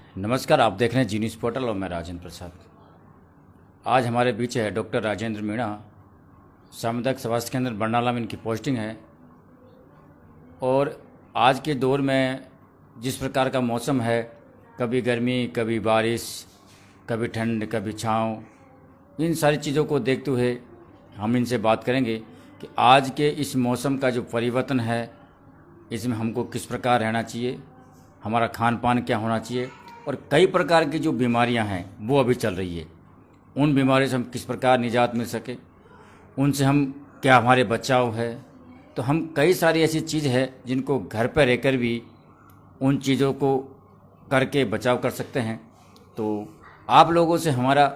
नमस्कार, आप देख रहे हैं जी न्यूज़ पोर्टल और मैं राजेंद्र प्रसाद। आज हमारे बीच है डॉक्टर राजेंद्र मीणा, सामुदायिक स्वास्थ्य केंद्र बरनाला में इनकी पोस्टिंग है। और आज के दौर में जिस प्रकार का मौसम है, कभी गर्मी, कभी बारिश, कभी ठंड, कभी छाँव, इन सारी चीज़ों को देखते हुए हम इनसे बात करेंगे कि आज के इस मौसम का जो परिवर्तन है, इसमें हमको किस प्रकार रहना चाहिए, हमारा खान पान क्या होना चाहिए, और कई प्रकार की जो बीमारियां हैं वो अभी चल रही है, उन बीमारियों से हम किस प्रकार निजात मिल सके, उनसे हम क्या हमारे बचाव है। तो हम कई सारी ऐसी चीज़ है जिनको घर पर रहकर भी उन चीज़ों को करके बचाव कर सकते हैं। तो आप लोगों से हमारा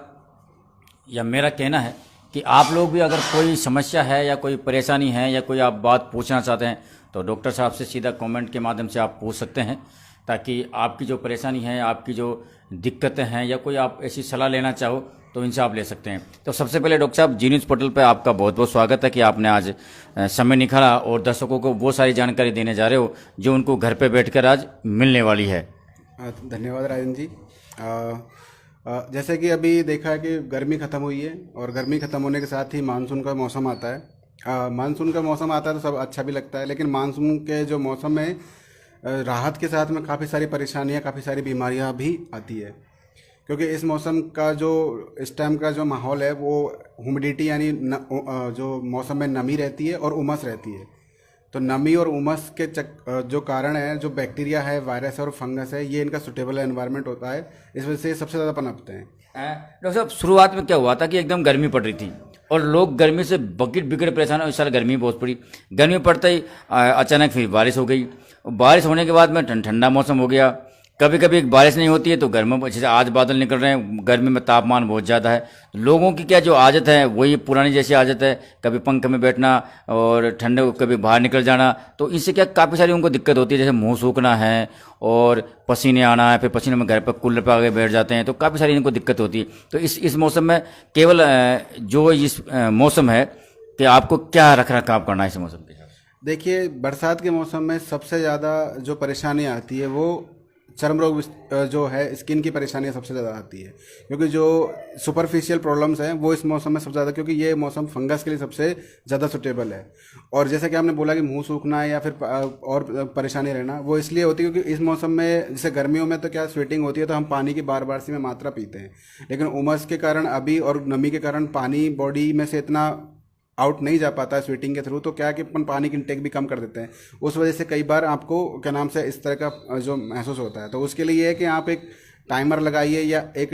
या मेरा कहना है कि आप लोग भी अगर कोई समस्या है या कोई परेशानी है या कोई आप बात पूछना चाहते हैं तो डॉक्टर साहब से सीधा कमेंट के माध्यम से आप पूछ सकते हैं, ताकि आपकी जो परेशानी है, आपकी जो दिक्कतें हैं या कोई आप ऐसी सलाह लेना चाहो तो इनसे आप ले सकते हैं। तो सबसे पहले डॉक्टर साहब, जी न्यूज़ पोर्टल पर आपका बहुत बहुत स्वागत है कि आपने आज समय निकाला और दर्शकों को वो सारी जानकारी देने जा रहे हो जो उनको घर पर बैठकर आज मिलने वाली है। धन्यवाद राजन जी। जैसे कि अभी देखा है कि गर्मी ख़त्म हुई है और गर्मी ख़त्म होने के साथ ही मानसून का मौसम आता है। मानसून का मौसम आता है तो सब अच्छा भी लगता है, लेकिन मानसून के जो मौसम में राहत के साथ में काफ़ी सारी परेशानियां, काफ़ी सारी बीमारियां भी आती है। क्योंकि इस मौसम का जो इस टाइम का जो माहौल है वो ह्यूमिडिटी यानी जो मौसम में नमी रहती है और उमस रहती है। तो नमी और उमस के जो कारण है, जो बैक्टीरिया है, वायरस है और फंगस है, ये इनका सुटेबल एनवायरनमेंट होता है, इस वजह से ये सबसे ज़्यादा पनपते हैं। डॉक्टर साहब, शुरुआत में क्या हुआ था कि एकदम गर्मी पड़ रही थी और लोग गर्मी से बकेट बिगड़ परेशान हो। इस साल गर्मी बहुत पड़ी, गर्मी पड़ता ही अचानक फिर बारिश हो गई। बारिश होने के बाद में ठंडा मौसम हो गया। कभी कभी बारिश नहीं होती है तो गर्मी, जैसे आज बादल निकल रहे हैं, गर्मी में तापमान बहुत ज़्यादा है। लोगों की क्या जो आदत है वही पुरानी जैसी आदत है, कभी पंखे में बैठना और ठंडे कभी बाहर निकल जाना। तो इससे क्या काफ़ी सारी उनको दिक्कत होती है, जैसे मुंह सूखना है और पसीने आना है, फिर पसीने में घर पर कूलर पर आगे बैठ जाते हैं, तो काफ़ी सारी इनको दिक्कत होती है। तो इस मौसम में केवल जो इस मौसम है कि आपको क्या रख रखाव करना है इस मौसम के साथ। देखिए, बरसात के मौसम में सबसे ज़्यादा जो परेशानी आती है वो चर्म रोग जो है, स्किन की परेशानियां सबसे ज़्यादा आती है। क्योंकि जो सुपरफिशियल प्रॉब्लम्स हैं वो इस मौसम में सबसे ज़्यादा, क्योंकि ये मौसम फंगस के लिए सबसे ज़्यादा सुटेबल है। और जैसे कि आपने बोला कि मुंह सूखना है या फिर और परेशानी रहना, वो इसलिए होती है क्योंकि इस मौसम में, जैसे गर्मियों में तो क्या स्वेटिंग होती है तो हम पानी की बार बार सी में मात्रा पीते हैं, लेकिन उमस के कारण अभी और नमी के कारण पानी बॉडी में से इतना आउट नहीं जा पाता है स्वेटिंग के थ्रू। तो क्या है कि अपन पानी की इंटेक भी कम कर देते हैं, उस वजह से कई बार आपको क्या नाम से इस तरह का जो महसूस होता है। तो उसके लिए ये है कि आप एक टाइमर लगाइए या एक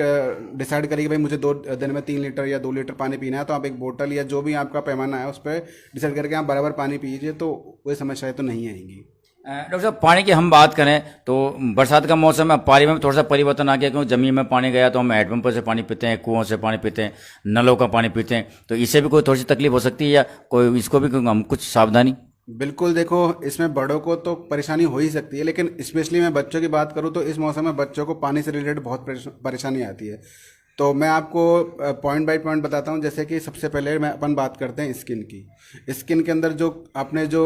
डिसाइड करिए कि भाई मुझे 2 दिन में 3 लीटर या 2 लीटर पानी पीना है, तो आप एक बोतल या जो भी आपका पैमाना है उस पर डिसाइड करके आप बराबर पानी पीजिए, तो कोई समस्याएं तो नहीं आएंगी। डॉक्टर साहब, पानी की हम बात करें तो बरसात का मौसम है, पानी में थोड़ा सा परिवर्तन आ गया, क्योंकि जमीन में पानी गया तो हम हैंडपंप से पानी पीते हैं, कुओं से पानी पीते हैं, नलों का पानी पीते हैं। तो इससे भी कोई थोड़ी सी तकलीफ हो सकती है या कोई इसको भी हम कुछ सावधानी। बिल्कुल, देखो इसमें बड़ों को तो परेशानी हो ही सकती है, लेकिन स्पेशली मैं बच्चों की बात करूँ तो इस मौसम में बच्चों को पानी से रिलेटेड बहुत परेशानी आती है। तो मैं आपको पॉइंट बाय पॉइंट बताता हूँ। जैसे कि सबसे पहले मैं अपन बात करते हैं स्किन की। स्किन के अंदर जो अपने जो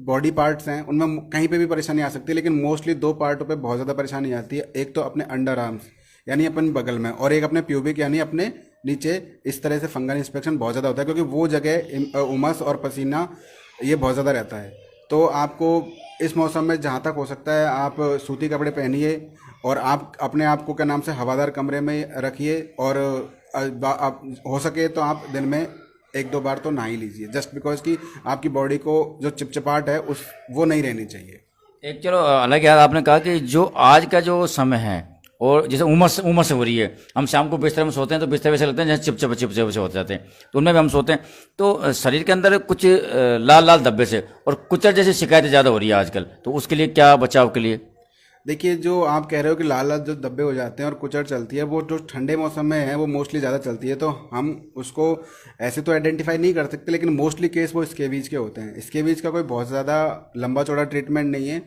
बॉडी पार्ट्स हैं उनमें कहीं पे भी परेशानी आ सकती है, लेकिन मोस्टली 2 पार्टों पे बहुत ज़्यादा परेशानी आती है। एक तो अपने अंडर आर्म्स यानी अपन बगल में, और एक अपने प्यूबिक यानी अपने नीचे। इस तरह से फंगल इंस्पेक्शन बहुत ज़्यादा होता है, क्योंकि वो जगह उमस और पसीना ये बहुत ज़्यादा रहता है। तो आपको इस मौसम में जहाँ तक हो सकता है आप सूती कपड़े पहनिए और आप अपने आप को क्या नाम से हवादार कमरे में रखिए, और आप हो सके तो आप दिन में 1-2 बार तो नहा ही लीजिए, जस्ट बिकॉज कि आपकी बॉडी को जो चिपचिपाहट है वो नहीं रहनी चाहिए। एक चलो अलग यार, आपने कहा कि जो आज का जो समय है और जैसे उमस हो रही है, हम शाम को बिस्तर में सोते हैं तो बिस्तर वैसे लगते हैं जैसे चिपचिप से हो जाते हैं, तो उनमें भी हम सोते हैं तो शरीर के अंदर कुछ लाल लाल धब्बे से और कुचर जैसी शिकायतें ज़्यादा हो रही है आजकल। तो उसके लिए क्या बचाव के लिए। देखिए, जो आप कह रहे हो कि लाल लाल जो धब्बे हो जाते हैं और कुचर चलती है, वो जो ठंडे मौसम में है वो मोस्टली ज़्यादा चलती है। तो हम उसको ऐसे तो आइडेंटिफाई नहीं कर सकते, लेकिन मोस्टली केस वो स्केबीज के होते हैं। स्केबीज का कोई बहुत ज़्यादा लंबा चौड़ा ट्रीटमेंट नहीं है।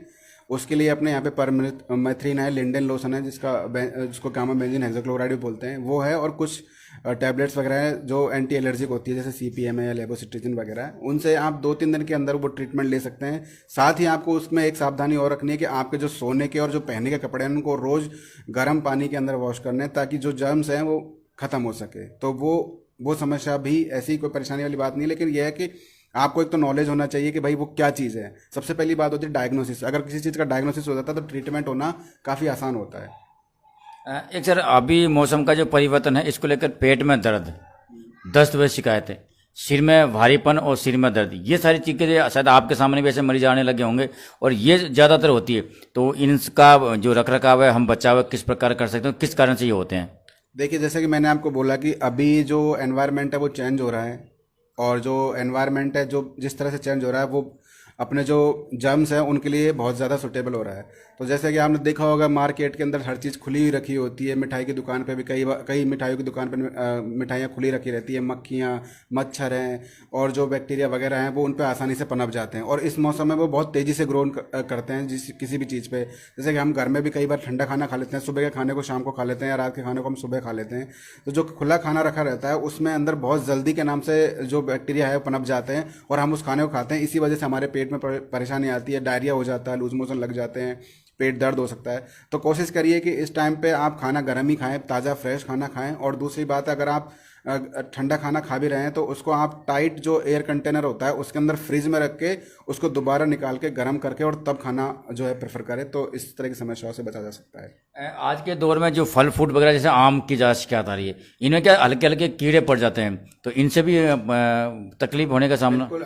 उसके लिए अपने यहाँ पे परमेथ्रिन है, लिंडेन लोशन है, जिसको गामा बेंजीन हेक्साक्लोराइड भी बोलते हैं, वो है। और कुछ टैबलेट्स वगैरह हैं जो एंटी एलर्जिक होती है, जैसे CPM है या लेवोसिट्रिजिन वगैरह है, उनसे आप 2-3 दिन के अंदर वो ट्रीटमेंट ले सकते हैं। साथ ही आपको उसमें एक सावधानी और रखनी है कि आपके जो सोने के और जो पहनने के कपड़े हैं उनको रोज़ गर्म पानी के अंदर वॉश करने हैं, ताकि जो जर्म्स हैं वो ख़त्म हो सके। तो वो समस्या भी, ऐसी कोई परेशानी वाली बात नहीं है, लेकिन यह है कि आपको एक तो नॉलेज होना चाहिए कि भाई वो क्या चीज़ है। सबसे पहली बात होती है डायग्नोसिस। अगर किसी चीज़ का डायग्नोसिस हो जाता है तो ट्रीटमेंट होना काफ़ी आसान होता है। एक सर, अभी मौसम का जो परिवर्तन है इसको लेकर पेट में दर्द, दस्त व शिकायतें, सिर में भारीपन और सिर में दर्द, ये सारी चीज़ें शायद आपके सामने भी ऐसे मरीज आने लगे होंगे और ये ज़्यादातर होती है। तो इनका जो रख रखाव है, हम बचाव किस प्रकार कर सकते हैं, किस कारण से ये होते हैं? देखिए, जैसे कि मैंने आपको बोला कि अभी जो एनवायरनमेंट है वो चेंज हो रहा है, और जो एनवायरनमेंट है जो जिस तरह से चेंज हो रहा है वो अपने जो जर्म्स हैं उनके लिए बहुत ज़्यादा सुटेबल हो रहा है। तो जैसे कि आपने देखा होगा मार्केट के अंदर हर चीज़ खुली हुई रखी होती है। मिठाई की दुकान पे भी कई मिठाइयों की दुकान पे मिठाइयाँ खुली रखी रहती है। मक्खियाँ, मच्छर हैं और जो बैक्टीरिया वगैरह हैं वो उन पे आसानी से पनप जाते हैं, और इस मौसम में वो बहुत तेज़ी से ग्रो करते हैं किसी भी चीज़ पे। जैसे कि हम घर में भी कई बार ठंडा खाना खा लेते हैं, सुबह के खाने को शाम को खा लेते हैं या रात के खाने को हम सुबह खा लेते हैं। तो जो खुला खाना रखा रहता है उसमें अंदर बहुत जल्दी के नाम से जो बैक्टीरिया है वो पनप जाते हैं और हम उस खाने को खाते हैं। इसी वजह से हमारे पेट में परेशानी आती है, डायरिया हो जाता है, लूज मोशन लग जाते हैं, पेट दर्द हो सकता है। तो कोशिश करिए कि इस टाइम पे आप खाना गर्म ही खाएं, ताज़ा फ्रेश खाना खाएं। और दूसरी बात है, अगर आप ठंडा खाना खा भी रहे हैं तो उसको आप टाइट जो एयर कंटेनर होता है उसके अंदर फ्रिज में रख के उसको दोबारा निकाल के गर्म करके और तब खाना जो है प्रेफर करें, तो इस तरह की समस्याओं से बचा जा सकता है। आज के दौर में जो फल फ्रूट वगैरह, जैसे आम की ज़्यादा शिकायत आ रही है, इनमें क्या हल्के हल्के कीड़े पड़ जाते हैं, तो इनसे भी तकलीफ होने का सामना? बिल्कुल,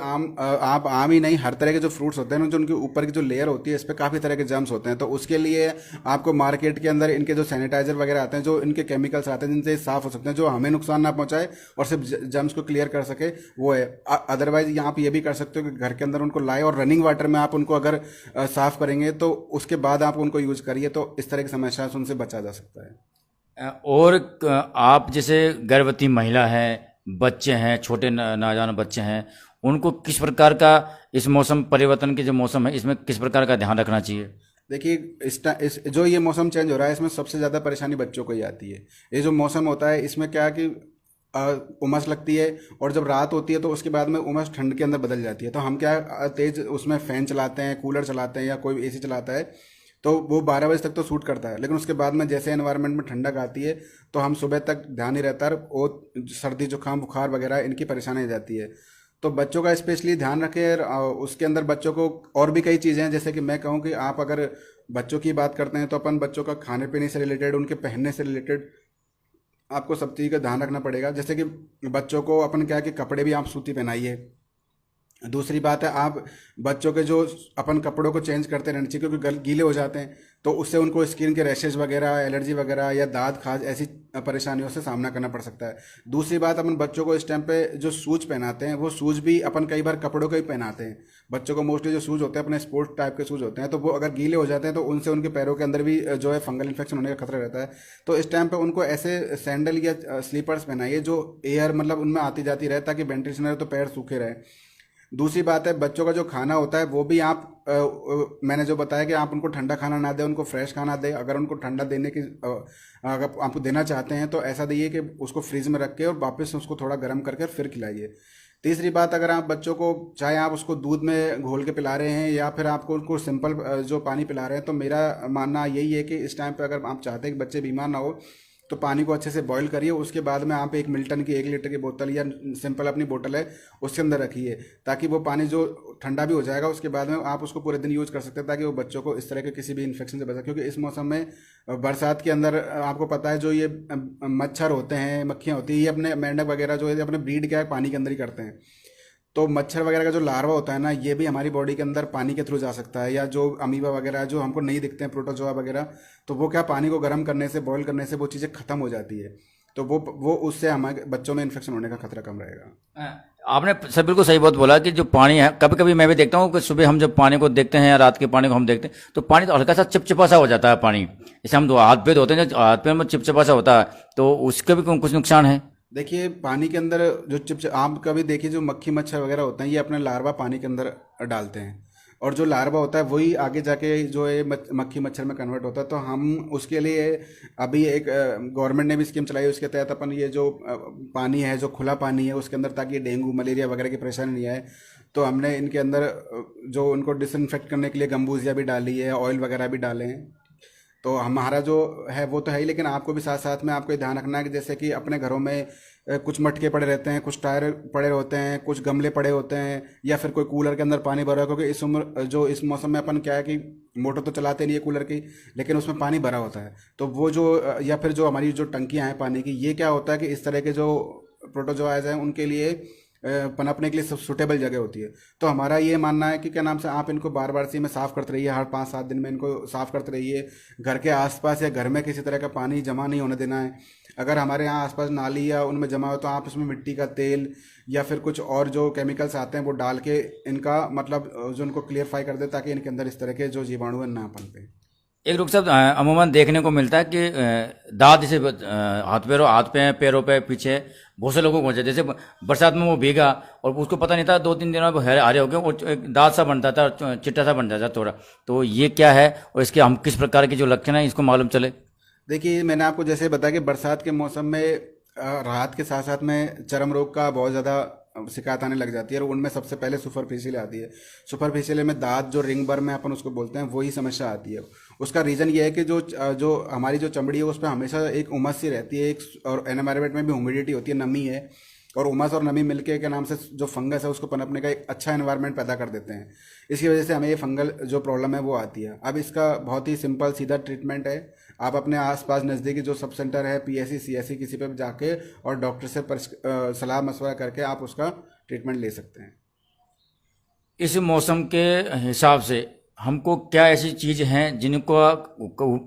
आप आम ही नहीं, हर तरह के जो फ्रूट्स होते हैं ना, जो उनके ऊपर की जो लेयर होती है इस पर काफ़ी तरह के जर्म्स होते हैं। तो उसके लिए आपको मार्केट के अंदर इनके जो सैनिटाइजर वगैरह आते हैं, जो इनके केमिकल्स आते हैं जिनसे साफ़ हो सकते हैं, जो हमें नुकसान ना पहुंचाए और सिर्फ जर्म्स को क्लियर कर सके, वो है। अदरवाइज आप ये भी कर सकते हो कि घर के अंदर उनको लाए और रनिंग वाटर में आप उनको अगर साफ़ करेंगे तो उसके बाद आप उनको यूज़ करिए, तो इस तरह की समस्या से उनसे बचा जा सकता है। और आप जैसे गर्भवती महिला है, बच्चे हैं, छोटे नौजवान बच्चे हैं, उनको किस प्रकार का इस मौसम परिवर्तन के जो मौसम है इसमें किस प्रकार का ध्यान रखना चाहिए? देखिए, इस जो ये मौसम चेंज हो रहा है इसमें सबसे ज़्यादा परेशानी बच्चों को ही आती है। ये जो मौसम होता है इसमें क्या है कि उमस लगती है, और जब रात होती है तो उसके बाद में उमस ठंड के अंदर बदल जाती है। तो हम क्या तेज़ उसमें फ़ैन चलाते हैं, कूलर चलाते हैं या कोई AC चलाता है, तो वो 12 बजे तक तो सूट करता है, लेकिन उसके बाद में जैसे एनवायरनमेंट में ठंडक आती है तो हम सुबह तक ध्यान नहीं रहता है, वो सर्दी जुकाम बुखार वगैरह इनकी परेशानी आ जाती है। तो बच्चों का स्पेशली ध्यान रखें। उसके अंदर बच्चों को और भी कई चीज़ें हैं, जैसे कि मैं कहूँ कि आप अगर बच्चों की बात करते हैं तो अपन बच्चों का खाने पीने से रिलेटेड, उनके पहनने से रिलेटेड आपको सब चीज़ का ध्यान रखना पड़ेगा। जैसे कि बच्चों को अपन क्या है कि कपड़े भी आप सूती पहनाइए। दूसरी बात है, आप बच्चों के जो अपन कपड़ों को चेंज करते रहना चाहिए, क्योंकि गीले हो जाते हैं तो उससे उनको स्किन के रैशेज वगैरह, एलर्जी वगैरह या दाद खाज ऐसी परेशानियों से सामना करना पड़ सकता है। दूसरी बात, अपन बच्चों को इस टाइम पे जो शूज पहनाते हैं वो शूज भी अपन कई बार कपड़ों के ही पहनाते हैं। बच्चों को मोस्टली जो शूज होते हैं अपने स्पोर्ट्स टाइप के शूज होते हैं, तो वो अगर गीले हो जाते हैं तो उनसे उनके पैरों के अंदर भी जो है फंगल इन्फेक्शन होने का खतरा रहता है। तो इस टाइम पे उनको ऐसे सैंडल या स्लीपर्स पहनाइए जो एयर मतलब उनमें आती जाती रहे, ताकि वेंटिलेशन रहे तो पैर सूखे रहे। दूसरी बात है, बच्चों का जो खाना होता है वो भी आप मैंने जो बताया कि आप उनको ठंडा खाना ना दें, उनको फ्रेश खाना दें। अगर उनको ठंडा देने की अगर आप देना चाहते हैं तो ऐसा दीजिए कि उसको फ्रीज में रख के और वापस उसको थोड़ा गर्म करके फिर खिलाइए। तीसरी बात, अगर आप बच्चों को चाहे आप उसको दूध में घोल के पिला रहे हैं या फिर आपको उनको सिंपल जो पानी पिला रहे हैं, तो मेरा मानना यही है कि इस टाइम पे अगर आप चाहते हैं कि बच्चे बीमार ना हो तो पानी को अच्छे से बॉईल करिए। उसके बाद में आप एक मिल्टन की 1 लीटर की बोतल या सिंपल अपनी बोतल है उसके अंदर रखिए, ताकि वो पानी जो ठंडा भी हो जाएगा उसके बाद में आप उसको पूरे दिन यूज़ कर सकते हैं, ताकि वो बच्चों को इस तरह के किसी भी इन्फेक्शन से बचा। क्योंकि इस मौसम में बरसात के अंदर आपको पता है जो ये मच्छर होते हैं, मक्खियाँ होती है, ये अपने मेंढक वगैरह जो है अपने ब्रीड क्या है पानी के अंदर ही करते हैं। तो मच्छर वगैरह का जो लार्वा होता है ना, ये भी हमारी बॉडी के अंदर पानी के थ्रू जा सकता है, या जो अमीबा वगैरह जो हमको नहीं दिखते हैं, प्रोटोजोआ वगैरह, तो वो क्या पानी को गर्म करने से, बॉईल करने से वो चीज़ें खत्म हो जाती है। तो वो उससे हमारे बच्चों में इन्फेक्शन होने का खतरा कम रहेगा। आपने सब बिल्कुल सही बहुत बोला कि जो पानी है, कभी कभी मैं भी देखता हूँ कि सुबह हम जब पानी को देखते हैं या रात के पानी को हम देखते हैं तो पानी तो हल्का सा चिपचिपा सा हो जाता है पानी। जैसे हम हाथ पे धोते हैं, हाथ पे में चिपचिपा सा होता है, तो उसके भी कुछ नुकसान है? देखिए, पानी के अंदर जो आप कभी देखिए जो मक्खी मच्छर वगैरह होते हैं ये अपने लार्वा पानी के अंदर डालते हैं, और जो लार्वा होता है वही आगे जाके जो है मक्खी मच्छर में कन्वर्ट होता है। तो हम उसके लिए अभी एक गवर्नमेंट ने भी स्कीम चलाई है, उसके तहत अपन ये जो पानी है, जो खुला पानी है उसके अंदर, ताकि डेंगू मलेरिया वगैरह की परेशानी नहीं आए, तो हमने इनके अंदर जो उनको डिसइंफेक्ट करने के लिए गंबूजिया भी डाली है, ऑयल वगैरह भी डाले हैं। तो हमारा जो है वो तो है ही, लेकिन आपको भी साथ साथ में आपको ये ध्यान रखना है कि जैसे कि अपने घरों में कुछ मटके पड़े रहते हैं, कुछ टायर पड़े होते हैं, कुछ गमले पड़े होते हैं, या फिर कोई कूलर के अंदर पानी भरा है, क्योंकि इस उम्र जो इस मौसम में अपन क्या है कि मोटर तो चलाते नहीं है कूलर की, लेकिन उसमें पानी भरा होता है। तो वो जो या फिर जो हमारी जो टंकियाँ हैं पानी की, ये क्या होता है कि इस तरह के जो प्रोटोजोआज हैं उनके लिए पनपने के लिए सब सुटेबल जगह होती है। तो हमारा ये मानना है कि क्या नाम से आप इनको बार बार से में साफ़ करते रहिए, हर 5-7 दिन में इनको साफ़ करते रहिए। घर के आसपास या घर में किसी तरह का पानी जमा नहीं होने देना है। अगर हमारे यहाँ आसपास नाली या उनमें जमा हो तो आप उसमें मिट्टी का तेल या फिर कुछ और जो केमिकल्स आते हैं वो डाल के इनका मतलब जो उनको क्लियरफाई कर दे, ताकि इनके अंदर इस तरह के जो जीवाणु है ना पनपे। एक रुख साहब, अमूमन देखने को मिलता है कि दांत जैसे हाथ पे पैरों पे पीछे बहुत से लोगों को हो जाए, जैसे बरसात में वो भीगा और उसको पता नहीं था, 2-3 दिनों में हरे हो गए और एक दांत सा बनता था, चिट्टा सा बन जाता थोड़ा। तो ये क्या है और इसके हम किस प्रकार के जो लक्षण है इसको मालूम चले? देखिए, मैंने आपको जैसे बताया कि बरसात के मौसम में राहत के साथ साथ में चर्म रोग का बहुत ज़्यादा शिकायत आने लग जाती है, और उनमें सबसे पहले सुपरफिशियल आती है। सुपरफिशियल में दांत जो रिंग बर्न में अपन उसको बोलते हैं, वही समस्या आती है। उसका रीज़न ये है कि जो हमारी जो चमड़ी है उस पर हमेशा एक उमस सी रहती है, एक और एनवायरनमेंट में भी ह्यूमिडिटी होती है, नमी है, और उमस और नमी मिलके के नाम से जो फंगस है उसको पनपने का एक अच्छा एनवायरनमेंट पैदा कर देते हैं। इसकी वजह से हमें ये फंगल जो प्रॉब्लम है वो आती है। अब इसका बहुत ही सिंपल सीधा ट्रीटमेंट है। आप अपने आसपास नज़दीकी जो सब सेंटर है, पीएससी सीएससी किसी पे भी जाके और डॉक्टर से सलाह मशवरा करके आप उसका ट्रीटमेंट ले सकते हैं। इस मौसम के हिसाब से हमको क्या ऐसी चीज़ हैं जिनको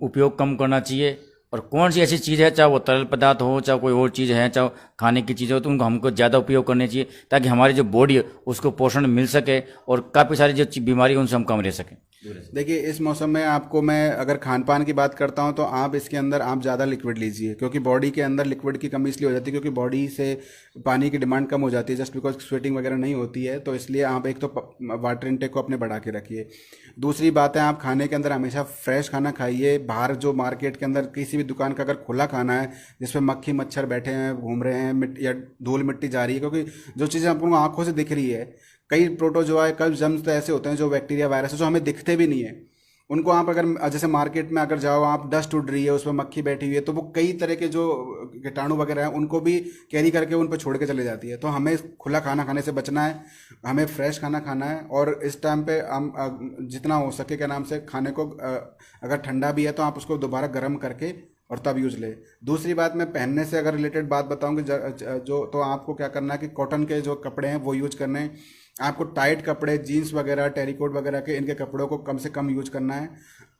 उपयोग कम करना चाहिए, और कौन सी ऐसी चीज़ है, चाहे वो तरल पदार्थ हो, चाहे कोई और चीज़ है, चाहे खाने की चीज़ हो, तो उनको हमको ज़्यादा उपयोग करनी चाहिए ताकि हमारी जो बॉडी है उसको पोषण मिल सके और काफ़ी सारी जो बीमारी है उनसे हम कम रह सकें? देखिए, इस मौसम में आपको मैं अगर खान पान की बात करता हूं तो आप इसके अंदर आप ज़्यादा लिक्विड लीजिए, क्योंकि बॉडी के अंदर लिक्विड की कमी इसलिए हो जाती है क्योंकि बॉडी से पानी की डिमांड कम हो जाती है, जस्ट बिकॉज स्वेटिंग वगैरह नहीं होती है। तो इसलिए आप एक तो वाटर इनटेक को अपने बढ़ा के रखिए। दूसरी बात है, आप खाने के अंदर हमेशा फ्रेश खाना खाइए। बाहर जो मार्केट के अंदर किसी भी दुकान का अगर खुला खाना है जिसमें मक्खी मच्छर बैठे हैं, घूम रहे हैं, या धूल मिट्टी जा रही है, क्योंकि जो चीज़ें आपको आंखों से दिख रही है, कई प्रोटोजोआ कई जर्म्स तो ऐसे होते हैं जो बैक्टीरिया वायरस है जो हमें दिखते भी नहीं है, उनको आप अगर जैसे मार्केट में अगर जाओ, आप डस्ट उड़ रही है, उसमें मक्खी बैठी हुई है, तो वो कई तरह के जो कीटाणु वगैरह हैं उनको भी कैरी करके उन पर छोड़ के चले जाती है। तो हमें खुला खाना खाने से बचना है, हमें फ्रेश खाना खाना है, और इस टाइम पे हम जितना हो सके क्या नाम से खाने को अगर ठंडा भी है तो आप उसको दोबारा गर्म करके और तब यूज़ ले। दूसरी बात, मैं पहनने से अगर रिलेटेड बात बताऊँ कि जो तो आपको क्या करना है कि कॉटन के जो कपड़े हैं वो यूज करने हैं। आपको टाइट कपड़े, जीन्स वगैरह, टेरिकोट वगैरह के इनके कपड़ों को कम से कम यूज करना है।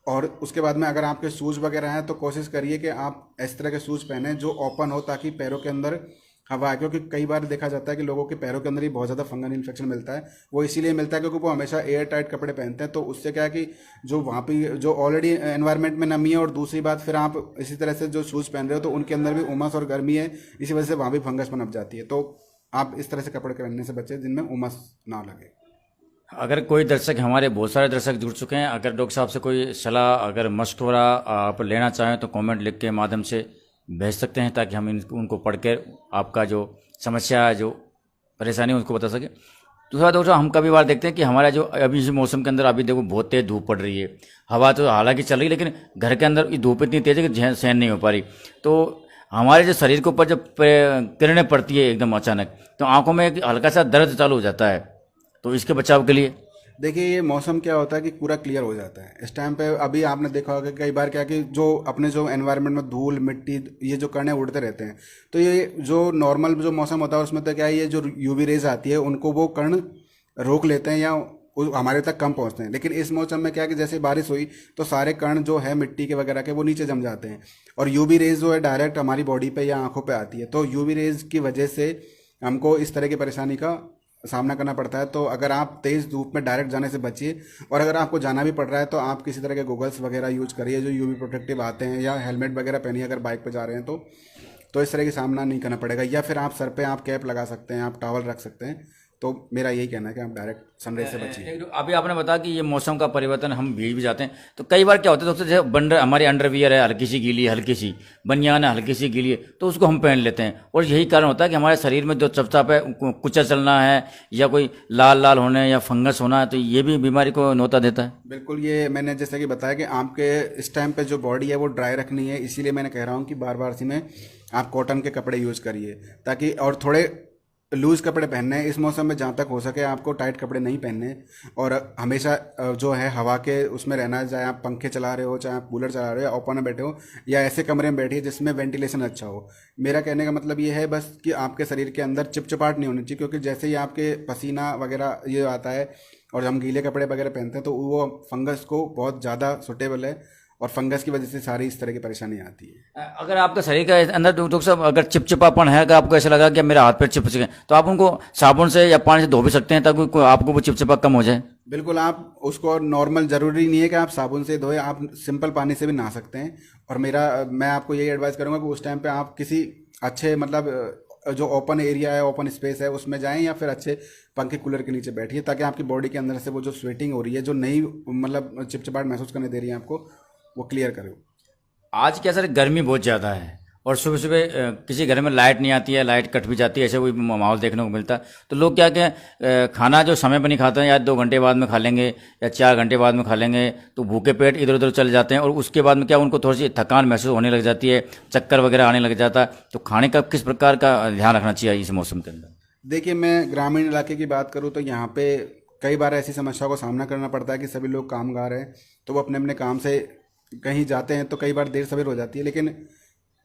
और उसके बाद में अगर आपके शूज़ वगैरह हैं तो कोशिश करिए कि आप इस तरह के शूज़ पहने जो ओपन हो, ताकि पैरों के अंदर हवा है, क्योंकि कई बार देखा जाता है कि लोगों के पैरों के अंदर ही बहुत ज़्यादा फंगल इन्फेक्शन मिलता है। वो इसीलिए मिलता है क्योंकि वो हमेशा एयर टाइट कपड़े पहनते हैं। तो उससे क्या है कि जो वहाँ पे जो ऑलरेडी एनवायरनमेंट में नमी है, और दूसरी बात फिर आप इसी तरह से जो शूज़ पहन रहे हो तो उनके अंदर भी उमस और गर्मी है, इसी वजह से वहाँ भी फंगस पनप जाती है। तो आप इस तरह से कपड़े पहनने से बचें जिनमें उमस ना लगे। अगर कोई दर्शक, हमारे बहुत सारे दर्शक जुड़ चुके हैं, अगर डॉक्टर साहब से कोई सलाह, अगर मशवरा आप लेना चाहें तो कमेंट लिख के माध्यम से भेज सकते हैं, ताकि हम उनको पढ़ कर आपका जो समस्या है, जो परेशानी है, उसको बता सकें। दूसरा डॉक्टर, हम कभी बार देखते हैं कि हमारा जो अभी इस मौसम के अंदर अभी देखो बहुत तेज़ धूप पड़ रही है, हवा तो हालांकि चल रही है, लेकिन घर के अंदर धूप इतनी तेज़ है कि सहन नहीं हो पा रही। तो हमारे जो शरीर के ऊपर जब किरणें पड़ती है एकदम अचानक, तो आंखों में एक हल्का सा दर्द चालू हो जाता है। तो इसके बचाव के लिए देखिए, ये मौसम क्या होता है कि पूरा क्लियर हो जाता है इस टाइम पे। अभी आपने देखा होगा कई बार क्या कि जो अपने जो एनवायरनमेंट में धूल मिट्टी, ये जो कण उड़ते रहते हैं, तो ये जो नॉर्मल जो मौसम होता है उसमें तो क्या है, ये जो यूवी रेज आती है उनको वो कण रोक लेते हैं या हमारे तक कम पहुंचते हैं। लेकिन इस मौसम में क्या है कि जैसे बारिश हुई तो सारे कण जो है मिट्टी के वगैरह के वो नीचे जम जाते हैं, और यूवी रेज जो है डायरेक्ट हमारी बॉडी पे या आंखों पे आती है। तो यूवी रेज की वजह से हमको इस तरह की परेशानी का सामना करना पड़ता है। तो अगर आप तेज़ धूप में डायरेक्ट जाने से बचिए, और अगर आपको जाना भी पड़ रहा है तो आप किसी तरह के गॉगल्स वगैरह यूज करिए जो यूवी प्रोटेक्टिव आते हैं, या हेलमेट वगैरह पहनिए अगर बाइक पे जा रहे हैं तो इस तरह की सामना नहीं करना पड़ेगा। या फिर आप सर पे आप कैप लगा सकते हैं, आप टॉवल रख सकते हैं, तो मेरा यही कहना है कि आप डायरेक्ट सनराइज से बचिए। अभी आपने बताया कि ये मौसम का परिवर्तन, हम भीग भी जाते हैं, तो कई बार क्या होता है, दोस्तों, जैसे बंडर हमारी अंडरवियर है हल्की सी गीली है, हल्की सी बनियान है हल्की सी गीली है, तो उसको हम पहन लेते हैं, और यही कारण होता है कि हमारे शरीर में जो चपचाप है, कुचल चलना है या कोई लाल लाल होने या फंगस होना है, तो ये भी बीमारी को न्योता देता है। बिल्कुल, ये मैंने जैसा कि बताया कि आपके इस टाइम पे जो बॉडी है वो ड्राई रखनी है, इसीलिए मैंने कह रहा हूँ कि बार बार सी में आप कॉटन के कपड़े यूज़ करिए, ताकि और थोड़े लूज़ कपड़े पहनने हैं इस मौसम में, जहाँ तक हो सके आपको टाइट कपड़े नहीं पहनने, और हमेशा जो है हवा के उसमें रहना है, चाहे आप पंखे चला रहे हो, चाहे आप कूलर चला रहे हो, ओपन में बैठे हो या ऐसे कमरे में बैठिए जिसमें वेंटिलेशन अच्छा हो। मेरा कहने का मतलब ये है बस कि आपके शरीर के अंदर चिपचिपाहट नहीं होनी चाहिए, क्योंकि जैसे ही आपके पसीना वगैरह ये आता है और हम गीले कपड़े वगैरह पहनते हैं तो वो फंगस को बहुत ज़्यादा सुटेबल है, और फंगस की वजह से सारी इस तरह की परेशानी आती है। अगर आपका शरीर के अंदर डॉक्टर साहब अगर चिपचिपापन है, अगर आपको ऐसा लगा कि मेरा हाथ पैर चिपच गए, तो आप उनको साबुन से या पानी से धो भी सकते हैं, ताकि आपको वो चिपचिपा कम हो जाए। बिल्कुल, आप उसको नॉर्मल, ज़रूरी नहीं है कि आप साबुन से धोएं, आप सिंपल पानी से भी नहा सकते हैं। और मैं आपको यही एडवाइस करूंगा कि उस टाइम पे आप किसी अच्छे मतलब जो ओपन एरिया है, ओपन स्पेस है, उसमें जाएं या फिर अच्छे पंखे कूलर के नीचे बैठिए, ताकि आपकी बॉडी के अंदर से वो जो स्वेटिंग हो रही है, जो नई मतलब चिपचिपाहट महसूस करने दे रही है आपको, वो क्लियर करें। आज क्या सर, गर्मी बहुत ज़्यादा है, और सुबह सुबह किसी घर में लाइट नहीं आती है, लाइट कट भी जाती है, ऐसे कोई माहौल देखने को मिलता है, तो लोग क्या क्या खाना जो समय पर नहीं खाते हैं, या 2 घंटे बाद में खा लेंगे या 4 घंटे बाद में खा लेंगे, तो भूखे पेट इधर उधर चले जाते हैं, और उसके बाद में क्या उनको थोड़ी सी थकान महसूस होने लग जाती है, चक्कर वगैरह आने लग जाता है। तो खाने का किस प्रकार का ध्यान रखना चाहिए इस मौसम के अंदर? देखिए, मैं ग्रामीण इलाके की बात करूँ तो यहाँ पे कई बार ऐसी समस्याओं का सामना करना पड़ता है कि सभी लोग कामगार हैं, तो वो अपने अपने काम से कहीं जाते हैं, तो कई बार देर सवेर हो जाती है, लेकिन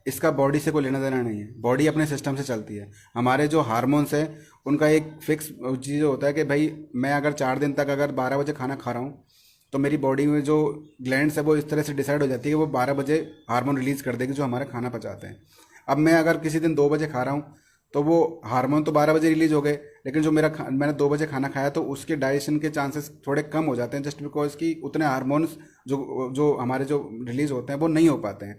इसका बॉडी से कोई लेना देना नहीं है। बॉडी अपने सिस्टम से चलती है। हमारे जो हार्मोन्स हैं उनका एक फिक्स चीज़ होता है कि भाई मैं अगर 4 दिन तक अगर 12 बजे खाना खा रहा हूँ, तो मेरी बॉडी में जो ग्लैंड्स है वो इस तरह से डिसाइड हो जाती है कि वो 12 बजे हार्मोन रिलीज़ कर देगी जो हमारा खाना पचाते हैं। अब मैं अगर किसी दिन 2 बजे खा रहा हूँ तो वो हार्मोन तो 12 बजे रिलीज हो गए, लेकिन जो मैंने 2 बजे खाना खाया तो उसके डाइजेशन के चांसेस थोड़े कम हो जाते हैं, जस्ट बिकॉज कि उतने हार्मोन्स जो हमारे जो रिलीज होते हैं वो नहीं हो पाते हैं।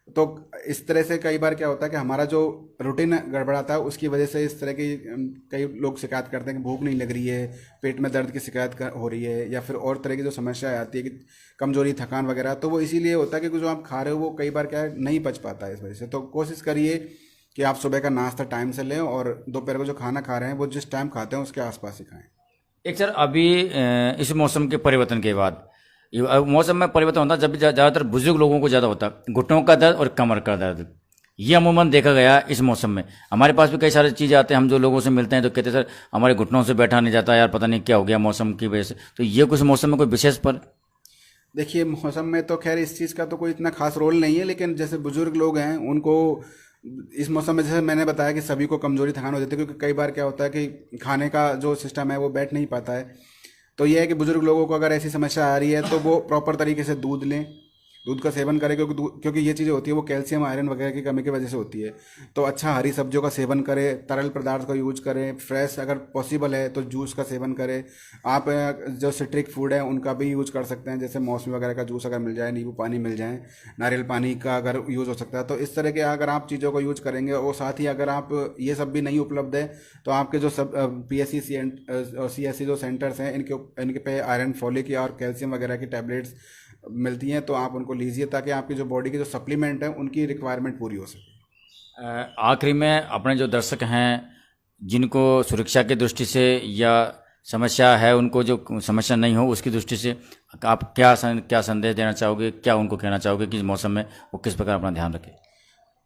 तो इस तरह से कई बार क्या होता है कि हमारा जो रूटीन गड़बड़ाता है, उसकी वजह से इस तरह की कई लोग शिकायत करते हैं कि भूख नहीं लग रही है, पेट में दर्द की शिकायत हो रही है, या फिर और तरह की जो समस्या आती है कि कमजोरी, थकान वगैरह। तो वो इसीलिए होता है कि जो आप खा रहे हो वो कई बार क्या है नहीं पच पाता है इस वजह से। तो कोशिश करिए कि आप सुबह का नाश्ता टाइम से लें, और दोपहर को जो खाना खा रहे हैं वो जिस टाइम खाते हैं उसके आसपास ही खाएं। एक सर, अभी इस मौसम के परिवर्तन के बाद, मौसम में परिवर्तन होता है जब ज़्यादातर बुजुर्ग लोगों को ज़्यादा होता है घुटनों का दर्द और कमर का दर्द। ये अमूमन देखा गया इस मौसम में। हमारे पास भी कई सारी चीज़ें आते हैं, हम जो लोगों से मिलते हैं तो कहते हैं सर हमारे घुटनों से बैठा नहीं जाता यार, पता नहीं क्या हो गया मौसम की वजह से। तो ये कुछ मौसम में कोई विशेष पर? देखिए, मौसम में तो खैर इस चीज़ का तो कोई इतना खास रोल नहीं है, लेकिन जैसे बुजुर्ग लोग हैं उनको इस मौसम में, जैसे मैंने बताया कि सभी को कमजोरी, थकान हो जाती है, क्योंकि कई बार क्या होता है कि खाने का जो सिस्टम है वो बैठ नहीं पाता है। तो ये है कि बुजुर्ग लोगों को अगर ऐसी समस्या आ रही है तो वो प्रॉपर तरीके से दूध लें, दूध का सेवन करें, क्योंकि ये चीज़ें होती है वो कैल्शियम, आयरन वगैरह की कमी की वजह से होती है। तो अच्छा हरी सब्जियों का सेवन करें, तरल पदार्थ का यूज करें, फ्रेश अगर पॉसिबल है तो जूस का सेवन करें। आप जो सिट्रिक फूड है उनका भी यूज कर सकते हैं, जैसे मौसमी वगैरह का जूस अगर मिल जाए, नींबू पानी मिल जाए, नारियल पानी का अगर यूज़ हो सकता है, तो इस तरह के अगर आप चीज़ों को यूज करेंगे, और साथ ही अगर आप ये सब भी नहीं उपलब्ध है तो आपके जो सब PSC CSC जो सेंटर्स हैं इनके पे आयरन, फॉलिक और कैल्शियम वगैरह की टैबलेट्स मिलती हैं, तो आप उनको लीजिए ताकि आपकी जो बॉडी के जो सप्लीमेंट हैं उनकी रिक्वायरमेंट पूरी हो सके। आखिरी में अपने जो दर्शक हैं जिनको सुरक्षा की दृष्टि से या समस्या है, उनको जो समस्या नहीं हो उसकी दृष्टि से आप क्या संदेश देना चाहोगे, क्या उनको कहना चाहोगे कि इस मौसम में वो किस प्रकार अपना ध्यान रखें?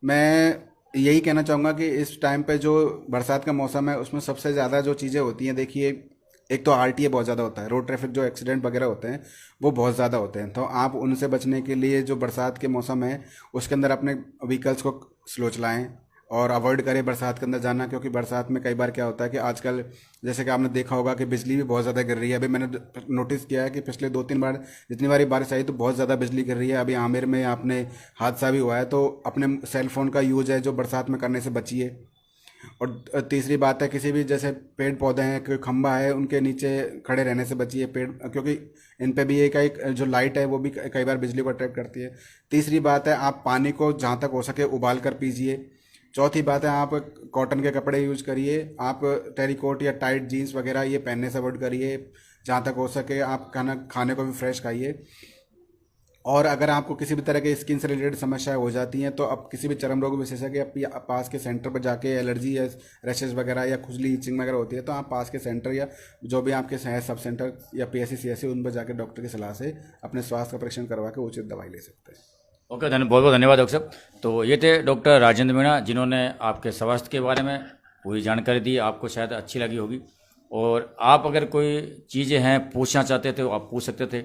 मैं यही कहना चाहूँगा कि इस टाइम पे जो बरसात का मौसम है उसमें सबसे ज़्यादा जो चीज़ें होती हैं, देखिए एक तो RTA बहुत ज़्यादा होता है, रोड ट्रैफिक जो एक्सीडेंट वगैरह होते हैं वो बहुत ज़्यादा होते हैं। तो आप उनसे बचने के लिए जो बरसात के मौसम है उसके अंदर अपने व्हीकल्स को स्लो चलाएं और अवॉइड करें बरसात के अंदर जाना, क्योंकि बरसात में कई बार क्या होता है कि आजकल जैसे कि आपने देखा होगा कि बिजली भी बहुत ज़्यादा गिर रही है। अभी मैंने नोटिस किया है कि पिछले 2-3 बार जितनी बार बारिश आई तो बहुत ज़्यादा बिजली गिर रही है। अभी आमेर में आपने हादसा भी हुआ है, तो अपने सेल फोन का यूज है जो बरसात में करने से बचिए। और तीसरी बात है, किसी भी जैसे पेड़ पौधे हैं, कोई खंबा है, उनके नीचे खड़े रहने से बचिए, पेड़, क्योंकि इन पे भी एक जो लाइट है वो भी कई बार बिजली को अट्रैक्ट करती है। तीसरी बात है, आप पानी को जहाँ तक हो सके उबाल कर पीजिए, चौथी बात है, आप कॉटन के कपड़े यूज करिए, आप टेरिकोट या टाइट जीन्स वगैरह ये पहनने से अवॉइड करिए। जहाँ तक हो सके आप खाने को भी फ्रेश खाइए। और अगर आपको किसी भी तरह के स्किन से रिलेटेड समस्याएं हो जाती हैं तो आप किसी भी चर्म रोग विशेषज्ञ के पास के सेंटर पर जाके, एलर्जी या रैशेज वगैरह या खुजली इचिंग वगैरह होती है तो आप पास के सेंटर या जो भी आपके है सब सेंटर या PSC CSC उन पर जाके डॉक्टर की सलाह से अपने स्वास्थ्य का परीक्षण करवा के उचित दवाई ले सकते हैं। ओके, बहुत बहुत धन्यवाद डॉक्टर साहब। तो ये थे डॉक्टर राजेंद्र मीणा, जिन्होंने आपके स्वास्थ्य के बारे में पूरी जानकारी दी। आपको शायद अच्छी लगी होगी, और आप अगर कोई चीज़ें हैं पूछना चाहते थे तो आप पूछ सकते थे।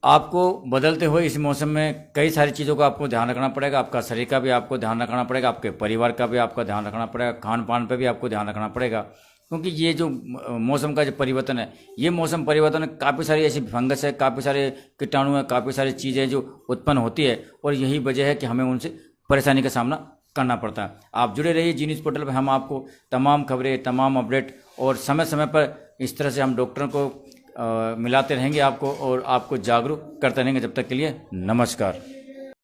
आपको बदलते हुए इस मौसम में कई सारी चीज़ों का आपको ध्यान रखना पड़ेगा। आपका शरीर का भी आपको ध्यान रखना पड़ेगा, आपके परिवार का भी आपका ध्यान रखना पड़ेगा, खान पान पर भी आपको ध्यान रखना पड़ेगा, क्योंकि ये जो मौसम का जो परिवर्तन है, ये मौसम परिवर्तन में काफ़ी सारी ऐसी फंगस है, काफ़ी सारे कीटाणु हैं, काफ़ी सारी चीज़ें जो उत्पन्न होती है, और यही वजह है कि हमें उनसे परेशानी का सामना करना पड़ता है। आप जुड़े रहिए जी न्यूज़ पोर्टल पर। हम आपको तमाम खबरें, तमाम अपडेट और समय समय पर इस तरह से हम डॉक्टरों को मिलाते रहेंगे आपको, और आपको जागरूक करते रहेंगे। जब तक के लिए नमस्कार।